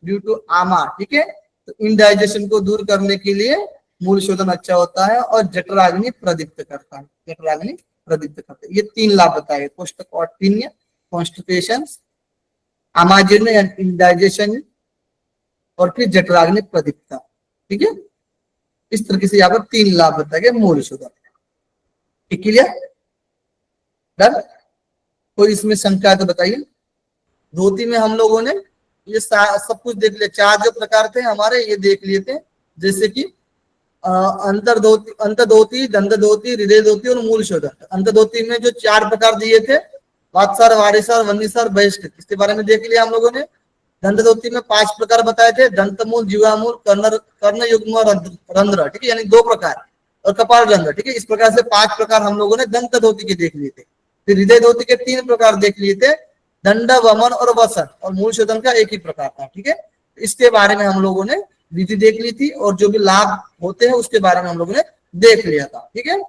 ड्यू टू आमा, ठीक है, तो इनडाइजेशन को दूर करने के लिए मूल शोधन अच्छा होता है, और जठराग्नि प्रदीप्त करता है, जठराग्नि प्रदीप्त करता है। ये 3 लाभ बताए, कोष्ठकाठिन्य, कॉन्स्टिपेशन, अमाजीर्ण या इनडाइजेशन, और फिर जठराग्नि प्रदीप्तता। ठीक है, इस तरीके से यहाँ पर 3 लाभ बताए गए मूल शोधन। ठीक, क्लियर, डन। कोई इसमें शंका है तो बताइए। धोती में हम लोगों ने ये सब कुछ देख लिया, 4 जो प्रकार थे हमारे ये देख लिए थे, जैसे कि अंतर्धोती, दंड धोती, हृदय धोती और मूल शोधन। अंतर्धोती में जो 4 प्रकार दिए थे, वात्सार, वारिसार, वन्नीसार, बहिष्कृत, इसके बारे में देख लिया हम लोगों ने। दंड धोती में 5 प्रकार बताए थे, दंतमूल, जीवामूल, कर्ण युग्म, रंध्र, ठीक है, यानी 2 प्रकार, और कपाल रंध्र। ठीक है, इस प्रकार से 5 प्रकार हम लोगों ने दंत धोती के देख लिए थे। फिर हृदय धोती के 3 प्रकार देख लिए थे, दंड, वमन और वसन, और मूल शोधन का 1 ही प्रकार था। ठीक है, इसके बारे में हम लोगों ने विधि देख ली थी, और जो भी लाभ होते हैं उसके बारे में हम लोगों ने देख लिया था। ठीक है,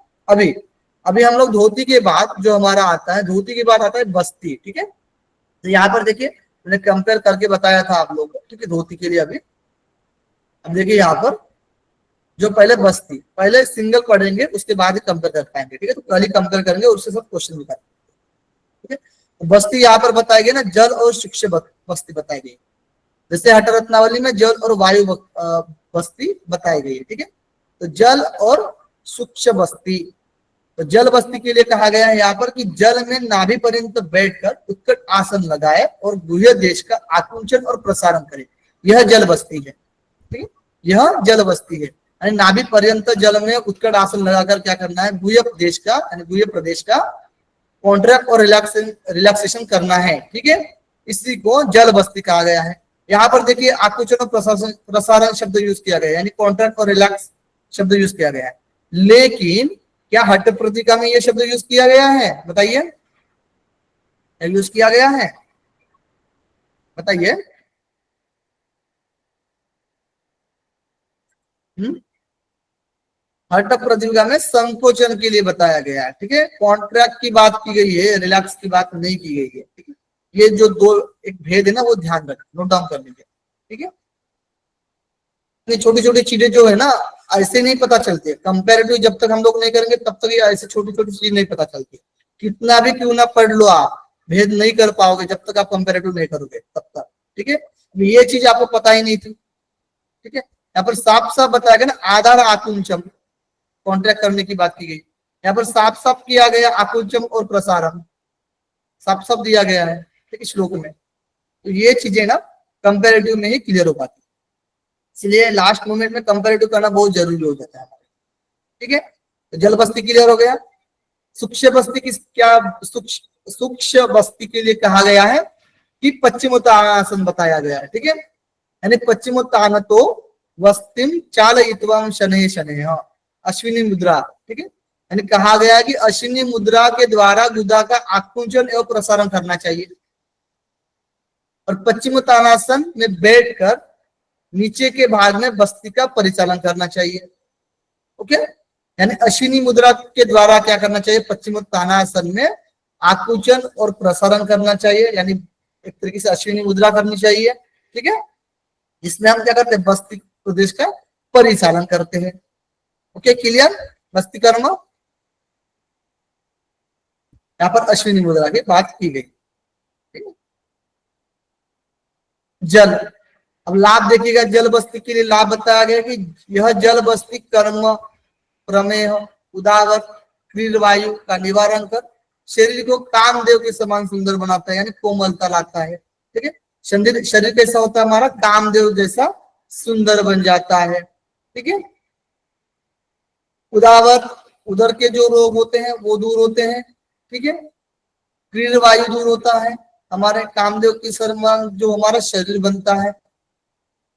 अभी हम लोग धोती के बाद जो हमारा आता है, धोती के बाद आता है बस्ती। ठीक है, तो यहाँ पर देखिए मैंने कंपेयर करके बताया था आप लोग को, ठीक है, धोती के लिए। अब देखिए यहाँ पर जो पहले बस्ती, पहले सिंगल पढ़ेंगे उसके बाद ही कंपेयर कर पाएंगे। ठीक है, तो पहले कंपेयर करेंगे और उससे सब क्वेश्चन भी करेंगे। ठीक है, तो बस्ती यहाँ पर बताई गई ना, जल और सूक्ष्म बस्ती बताई गई। जैसे हठ रत्नावली में जल और वायु बस्ती बताई गई है। ठीक है, तो जल और सूक्ष्म बस्ती, तो जल बस्ती के लिए कहा गया है यहाँ पर कि जल में नाभि पर्यंत बैठकर उत्कट आसन लगाए और गुह्य देश का आकुंचन और प्रसारण करे, यह जल बस्ती है। ठीक है, यह जल बस्ती है, यानी नाभि पर्यंत जल में उत्कट आसन लगाकर क्या करना है, गुह्य देश का यानी गुह्य प्रदेश का कॉन्ट्रैक्ट और रिलैक्सेशन करना है। ठीक है, इसी को जल बस्ती कहा गया है। यहाँ पर देखिए आकुंचन और प्रसारण शब्द यूज किया गया है, यानी कॉन्ट्रैक्ट और रिलैक्स शब्द यूज किया गया है। लेकिन क्या हठ प्रतिका में यह शब्द यूज किया गया है, बताइए, यूज किया गया है, बताइए। हठ प्रतिका में संकोचन के लिए बताया गया है। ठीक है, कॉन्ट्रैक्ट की बात की गई है, रिलैक्स की बात नहीं की गई है। ठीक है, ये जो 2 एक भेद है ना, वो ध्यान रखें, नोट डाउन कर लीजिए। ठीक है, छोटी छोटी चीजें जो है ना ऐसे नहीं पता चलती है, कंपैरेटिव जब तक हम लोग नहीं करेंगे तब तक ये ऐसे छोटी छोटी चीज नहीं पता चलती। कितना भी क्यों ना पढ़ लो, आप भेद नहीं कर पाओगे जब तक आप कंपैरेटिव नहीं करोगे तब तक। ठीक है, ये चीज आपको पता ही नहीं थी। ठीक है, यहाँ पर साफ साफ बताया गया ना, आधार आकुंचम, कॉन्ट्रैक्ट करने की बात की गई। यहाँ पर साफ साफ किया गया आकुंचम और प्रसारण, साफ साफ दिया गया है। ठीक है, श्लोक में। तो ये चीजें ना कंपैरेटिव में ही क्लियर हो पाती, इसलिए लास्ट मोमेंट में कंपैरेटिव करना बहुत जरूरी हो जाता है। ठीक है, तो जल बस्ती क्लियर हो गया। सूक्ष्म बस्ती किस क्या सूक्ष्म बस्ती के लिए कहा गया है कि पश्चिमोत्तानासन बताया गया है। ठीक है, यानी पश्चिमोत्तान तो वस्तिम चालयित्वम शनैः शनैः, अश्विनी मुद्रा। ठीक है, यानी कहा गया है कि अश्विनी मुद्रा के द्वारा गुदा का आकुंचन एवं प्रसारण करना चाहिए, और पश्चिमोत्तानासन में बैठकर नीचे के भाग में बस्ती का परिचालन करना चाहिए। ओके, यानी अश्विनी मुद्रा के द्वारा क्या करना चाहिए, पश्चिमोत्तानासन में आकुंचन और प्रसारण करना चाहिए, यानी एक तरीके से अश्विनी मुद्रा करनी चाहिए। ठीक है, इसमें हम क्या करते हैं, बस्ती प्रदेश का परिचालन करते हैं। Okay, clear? बस्ती कर्म यहाँ पर अश्विनी मुद्रा की बात की गई। ठीक है? जल, अब लाभ देखिएगा, जल बस्ती के लिए लाभ बताया गया कि यह जल बस्ती कर्म प्रमेह उदावत क्रीड वायु का निवारण कर शरीर को कामदेव के समान सुंदर बनाता है, यानी कोमलता लाता है। ठीक है, शरीर कैसा होता है हमारा, कामदेव जैसा सुंदर बन जाता है। ठीक है, उदावत, उदर के जो रोग होते हैं वो दूर होते हैं। ठीक है, क्रीड वायु दूर होता है, हमारे कामदेव के समान जो हमारा शरीर बनता है।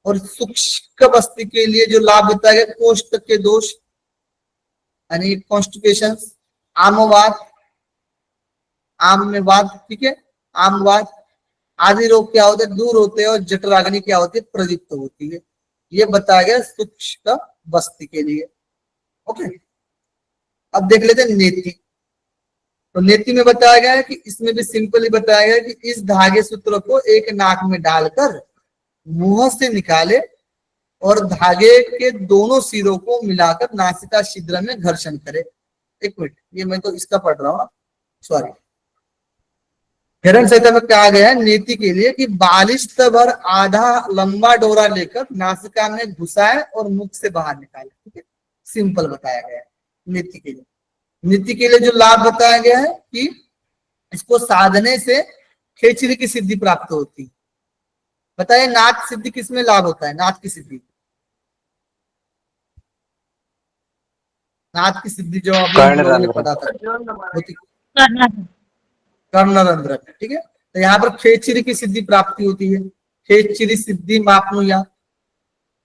और सूक्ष्म बस्ती के लिए जो लाभ बताया गया, कोष्ठ के दोष यानी कॉन्स्टिपेशन, आमवात, आम में वात, ठीक है, आमवात आदि रोग क्या होते हैं, दूर होते हैं। और जठराग्नि क्या होती है, प्रदीप्त होती है। ये बताया गया सूक्ष्म बस्ती के लिए। ओके, अब देख लेते हैं नेति। तो नेति में बताया गया है कि इसमें भी सिंपली बताया गया है कि इस धागे सूत्र को एक नाक में डालकर मुंह से निकाले और धागे के दोनों सिरों को मिलाकर नासिका छिद्र में घर्षण करे। एक मिनट, ये मैं तो इसका पढ़ रहा हूँ, सॉरी। हिरण संहिता में कहा गया है नीति के लिए कि बालिश भर आधा लंबा डोरा लेकर नासिका में घुसाए और मुख से बाहर निकाले। ठीक है, सिंपल बताया गया है नीति के लिए। नीति के लिए जो लाभ बताया गया है कि इसको साधने से खेचरी की सिद्धि प्राप्त होती है। बताइए नाथ सिद्धि किसमें लाभ होता है, नाथ की सिद्धि, नाथ की सिद्धि जो अभी हम लोगों ने पढ़ा था कर्णरंध्र। ठीक है, तो यहाँ पर खेचरी की सिद्धि प्राप्ति होती है, खेचरी सिद्धि मापनुया।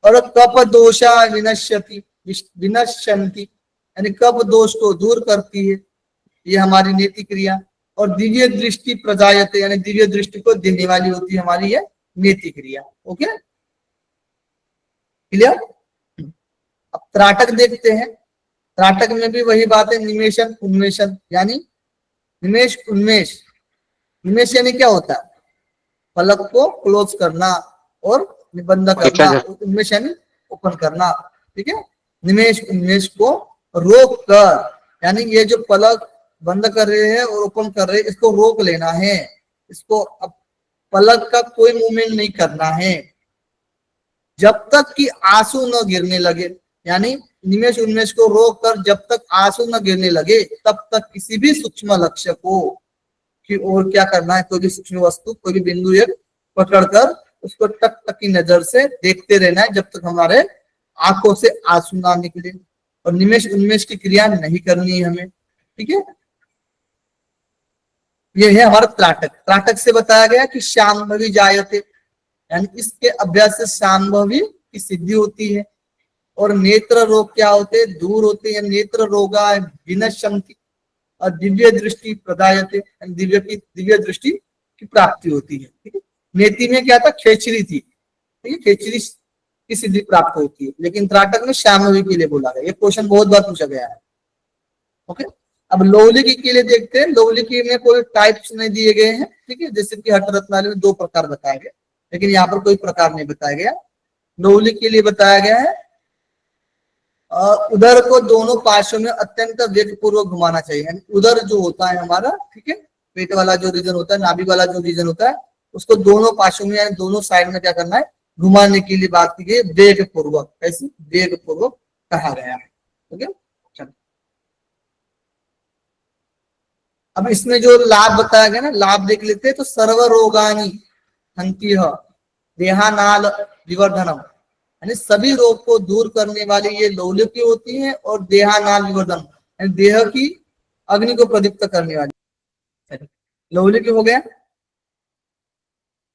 और कप दोषा विनश्यति विनश्यंति, यानी कप दोष को दूर करती है, ये हमारी नीति क्रिया। और दिव्य दृष्टि प्रजायते, यानी दिव्य दृष्टि को देने वाली होती है हमारी ये नीति क्रिया। Okay, clear? अब त्राटक देखते हैं। त्राटक में भी वही बात है, निमेशन उन्मेषण, यानी निमेश उन्मेष। निमेश यानी क्या होता है, पलक को क्लोज करना और निबंध करना। उन्मेष यानी ओपन करना। ठीक है, निमेश उन्मेष को रोक कर, यानी ये जो पलक बंद कर रहे हैं और ओपन कर रहे हैं, इसको रोक लेना है। इसको अब पलक का कोई मूवमेंट नहीं करना है जब तक कि आंसू न गिरने लगे। यानी निमेश उन्मेष को रोक कर जब तक आंसू न गिरने लगे तब तक किसी भी सूक्ष्म लक्ष्य को कि और क्या करना है, कोई भी सूक्ष्म वस्तु, कोई भी बिंदु एक पकड़कर उसको टक टक की नजर से देखते रहना है जब तक हमारे आंखों से आंसू ना निकले। और निमेश उन्मेष की क्रिया नहीं करनी है हमें। ठीक है, ये है हमारा त्राटक। त्राटक से बताया गया कि शांभवी जायते, यानी इसके अभ्यास से शांभवी की सिद्धि होती है। और नेत्र रोग क्या होते हैं, दूर होते हैं। नेत्र रोगा विनश्यंति। और दिव्य दृष्टि प्रदायते, दिव्य दृष्टि की प्राप्ति होती है। ठीक है, नेति में क्या था, खेचरी थी। ठीक है, खेचरी की सिद्धि प्राप्त होती है, लेकिन त्राटक में शांभवी के लिए बोला गया। ये क्वेश्चन बहुत बार पूछा गया है। ओके, अब लौलिकी के लिए देखते हैं। लौलिकी में कोई टाइप्स नहीं दिए गए हैं। ठीक है, जैसे कि हठ रत्नावली में 2 प्रकार बताए गए, लेकिन यहाँ पर कोई प्रकार नहीं बताया गया। लौलिक के लिए बताया गया है उदर को दोनों पार्श्व में अत्यंत वेग पूर्वक घुमाना चाहिए। यानी उदर जो होता है हमारा, ठीक है, पेट वाला जो रीजन होता है, नाभि वाला जो रीजन होता है, उसको दोनों पार्श्व में यानी दोनों साइड में क्या करना है, घुमाने के लिए बात की गई, वेग पूर्वक। कैसे वेग पूर्वक कहा गया है। ओके, अब इसमें जो लाभ बताया गया ना, लाभ देख लेते हैं। तो सर्व रोगानी हंतिह देहानाल विवर्धनम, यानी सभी रोग को दूर करने वाली ये लौलिकी होती है। और देहानाल विवर्धन, यानी देह की अग्नि को प्रदीप्त करने वाली लौलिकी हो गया।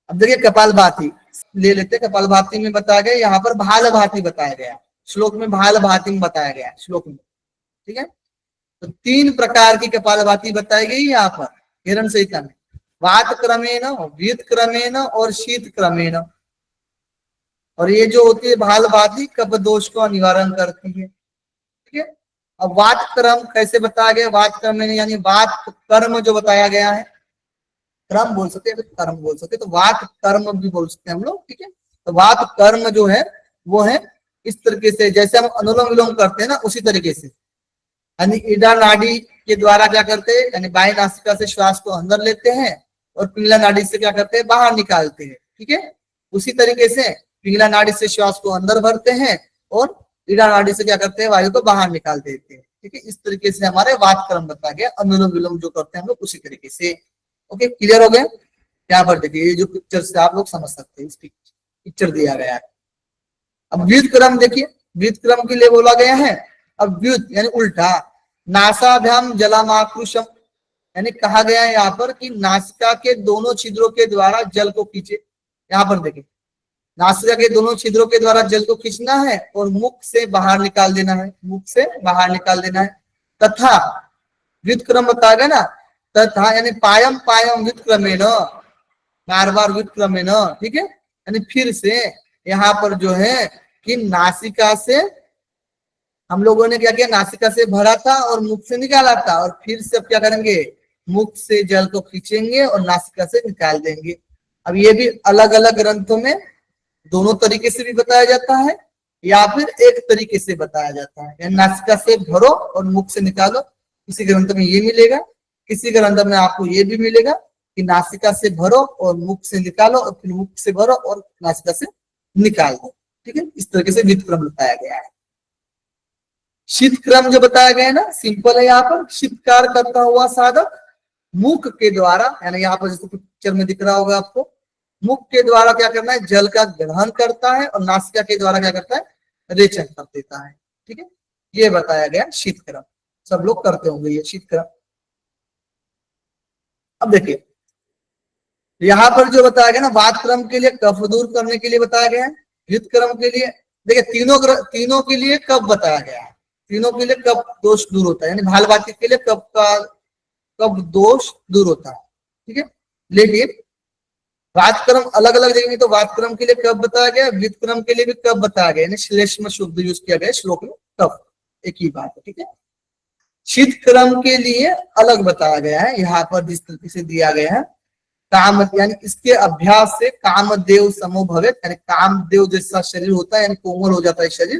अब देखिए कपालभाति ले लेते। कपालभाति में बताया गया, यहाँ पर भाल भाति बताया गया, श्लोक में भाल भाति में बताया गया श्लोक में। ठीक है, तो 3 प्रकार की कपालभाति बताई गई यहाँ पर हिरण संहिता में, वात क्रमेण, वीत क्रमेण और शीत क्रमेण। और ये जो होती है भाल भाति, कफ दोष का निवारण करती है। ठीक है, अब वात क्रम कैसे बताया गया, वात क्रम यानी वात कर्म जो बताया गया है, क्रम बोल सकते हैं, कर्म बोल सकते हैं, तो वात कर्म भी बोल सकते हैं हम लोग। ठीक है, तो वात कर्म जो है वो है इस तरीके से जैसे हम अनुलोम विलोम करते हैं ना, उसी तरीके से, यानी ईडा नाड़ी के द्वारा क्या करते हैं, यानी बाएं नासिका से श्वास को अंदर लेते हैं और पिंगला नाड़ी से क्या करते हैं, बाहर निकालते हैं। ठीक है, उसी तरीके से पिंगला नाड़ी से श्वास को अंदर भरते हैं और ईडा नाड़ी से क्या करते हैं, वायु को बाहर निकाल देते हैं। ठीक है, इस तरीके से हमारे वात क्रम बताया गया, अनुलोम विलोम जो करते हैं हम लोग उसी तरीके से। ओके, क्लियर हो गया? यहाँ पर देखिए, ये जो पिक्चर से आप लोग समझ सकते हैं, इस पिक्चर दिया गया है। अब व्युत क्रम देखिए, व्युत क्रम के लिए बोला गया है। अब व्युत यानी उल्टा, नासाभ्याम जलमाकृशम, यानी कहा गया है यहाँ पर कि नासिका के दोनों छिद्रों के द्वारा जल को खींचे। यहाँ पर देखिए, नासिका के दोनों छिद्रों के द्वारा जल को खींचना है और मुख से बाहर निकाल देना है, मुख से बाहर निकाल देना है। तथा व्युत क्रम बताया गया ना, तथा यानी पायम पायम व्युत क्रमेण, बार बार व्युत क्रमेण। ठीक है, यानी फिर से यहाँ पर जो है कि नासिका से हम लोगों ने क्या किया, नासिका से भरा था और मुख से निकाला था, और फिर से अब क्या करेंगे, मुख से जल को खींचेंगे और नासिका से निकाल देंगे। अब ये भी अलग अलग ग्रंथों में दोनों तरीके से भी बताया जाता है या फिर एक तरीके से बताया जाता है, यानी नासिका से भरो और मुख से निकालो। किसी ग्रंथ में ये मिलेगा, किसी ग्रंथ में आपको ये भी मिलेगा कि नासिका से भरो और मुख से निकालो और फिर मुख से भरो और नासिका से निकाल दो। ठीक है, इस तरीके से व्युत क्रम बताया गया है। शीत क्रम जो बताया गया है ना, सिंपल है। यहाँ पर शीतकार करता हुआ साधक मुख के द्वारा, यानी यहाँ पर जैसे पिक्चर में दिख रहा होगा आपको, मुख के द्वारा क्या करना है, जल का ग्रहण करता है और नासिका के द्वारा क्या करता है, रेचन कर देता है। ठीक है, ये बताया गया शीत क्रम, सब लोग करते होंगे ये शीत क्रम। अब देखिए, यहाँ पर जो बताया गया ना, वात क्रम के लिए कफ दूर करने के लिए बताया गया है। व्युत क्रम के लिए देखिए, तीनों के लिए कब बताया गया है, तीनों के लिए कब दोष दूर होता है, यानी भालवाती के लिए कब दोष दूर होता है। ठीक है, लेकिन वात क्रम अलग अलग देखेंगे तो वात क्रम के लिए कब बताया गया, व्युत क्रम के लिए भी कब बताया गया, यानी श्लेष्म शब्द यूज किया गया श्लोक में, कब, एक ही बात है। ठीक है, शीत क्रम के लिए अलग बताया गया है, यहाँ पर जिस तरीके से दिया गया है, काम यानी इसके अभ्यास से कामदेव समो भवेत, यानी कामदेव जैसा शरीर होता है, यानी कोमल हो जाता है शरीर।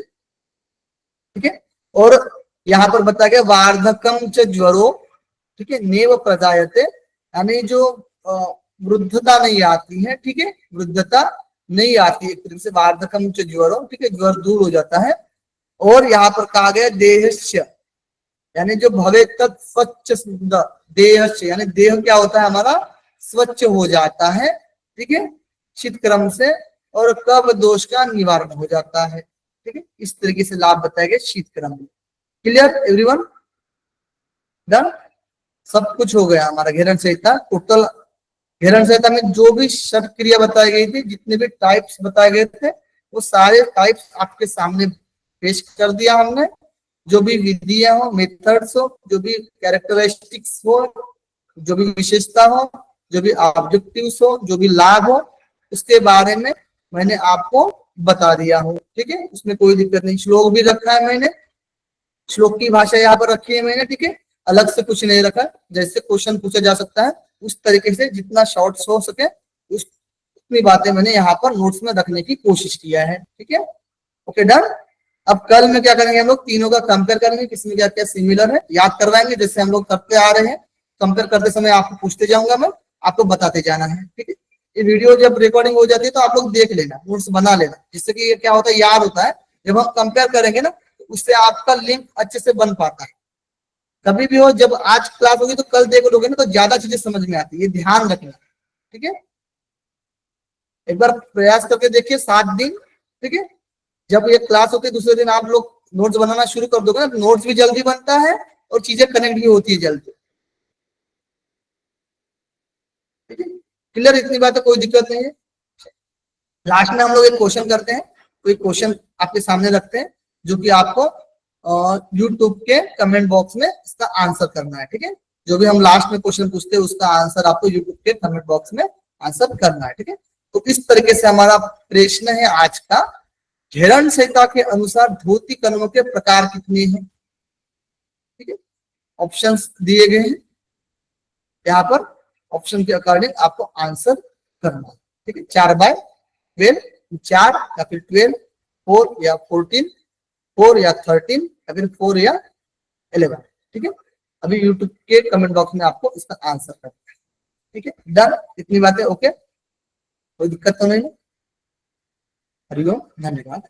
ठीक है, और यहाँ पर बताया गया वार्धकम च ज्वरो, ठीक है, नेव प्रजायते, यानी जो वृद्धता नहीं आती है। ठीक है, वृद्धता नहीं आती, एक तरीके से वार्धकम च ज्वरो, ठीक है, ज्वर दूर हो जाता है। और यहाँ पर कहा गया देहस्य, यानी जो भवे तत् स्वच्छ देहस्य, यानी देह क्या होता है हमारा, स्वच्छ हो जाता है। ठीक है, शीत क्रम से, और कब दोष का निवारण हो जाता है। ठीक है, इस तरीके से लाभ बताया गया शीत क्रम में। Clear everyone? डन, सब कुछ हो गया हमारा घेरण संहिता। टोटल घेरण संहिता में जो भी शब्द क्रिया बताई गई थी, जितने भी टाइप्स बताए गए थे, वो सारे टाइप्स आपके सामने पेश कर दिया हमने। जो भी विधियां हो, मेथड्स हो, जो भी कैरेक्टरिस्टिक्स हो, जो भी विशेषता हो, जो भी ऑब्जेक्टिव्स हो, जो भी लाभ हो, उसके बारे में मैंने आपको बता दिया हूँ। ठीक है, उसमें कोई दिक्कत नहीं। श्लोक भी रखा है मैंने, श्लोक की भाषा यहाँ पर रखी है मैंने। ठीक है, अलग से कुछ नहीं रखा, जैसे क्वेश्चन पूछा जा सकता है उस तरीके से जितना शॉर्ट्स हो सके उतनी बातें मैंने यहाँ पर नोट्स में रखने की कोशिश किया है। ठीक है, ओके डन। अब कल में क्या करेंगे, हम लोग तीनों का कंपेयर करेंगे, किसमें क्या क्या सिमिलर है याद करवाएंगे, जैसे हम लोग करते आ रहे हैं। कंपेयर करते समय आपको पूछते जाऊंगा मैं, आपको बताते जाना है। ठीक है, ये वीडियो जब रिकॉर्डिंग हो जाती है तो आप लोग देख लेना, नोट्स बना लेना, जिससे कि ये क्या होता है, याद होता है। जब हम कंपेयर करेंगे ना, तो उससे आपका लिंक अच्छे से बन पाता है। कभी भी हो, जब आज क्लास होगी तो कल देख लोगे ना, तो ज्यादा चीजें समझ में आती है, ये ध्यान रखना। ठीक है, एक बार प्रयास करके देखिए 7 दिन। ठीक है, जब ये क्लास होती है दूसरे दिन आप लोग नोट्स बनाना शुरू कर दोगे ना, तो नोट्स भी जल्दी बनता है और चीजें कनेक्ट भी होती है जल्दी। ठीक है, क्लियर? इतनी बात है, कोई दिक्कत नहीं है। लास्ट में हम लोग एक क्वेश्चन करते हैं, कोई क्वेश्चन आपके सामने रखते हैं, जो कि आपको यूट्यूब के कमेंट बॉक्स में इसका आंसर करना है। ठीक है, जो भी हम लास्ट में क्वेश्चन पूछते हैं उसका आंसर आपको यूट्यूब के कमेंट बॉक्स में आंसर करना है। ठीक है, तो इस तरीके से हमारा प्रश्न है आज का, घेरण संहिता के अनुसार धोती कर्मों के प्रकार कितने हैं। ठीक है, ऑप्शंस दिए गए हैं यहाँ पर, ऑप्शन के अकॉर्डिंग आपको आंसर करना है। ठीक है, 4/12, 4 या फिर 12 4 या 14, 4 या 13 या फिर 4 या 11। ठीक है, अभी यूट्यूब के कमेंट बॉक्स में आपको इसका आंसर करना है। ठीक है, डन, इतनी बातें ओके, कोई दिक्कत तो नहीं ना? हरिओम, धन्यवाद।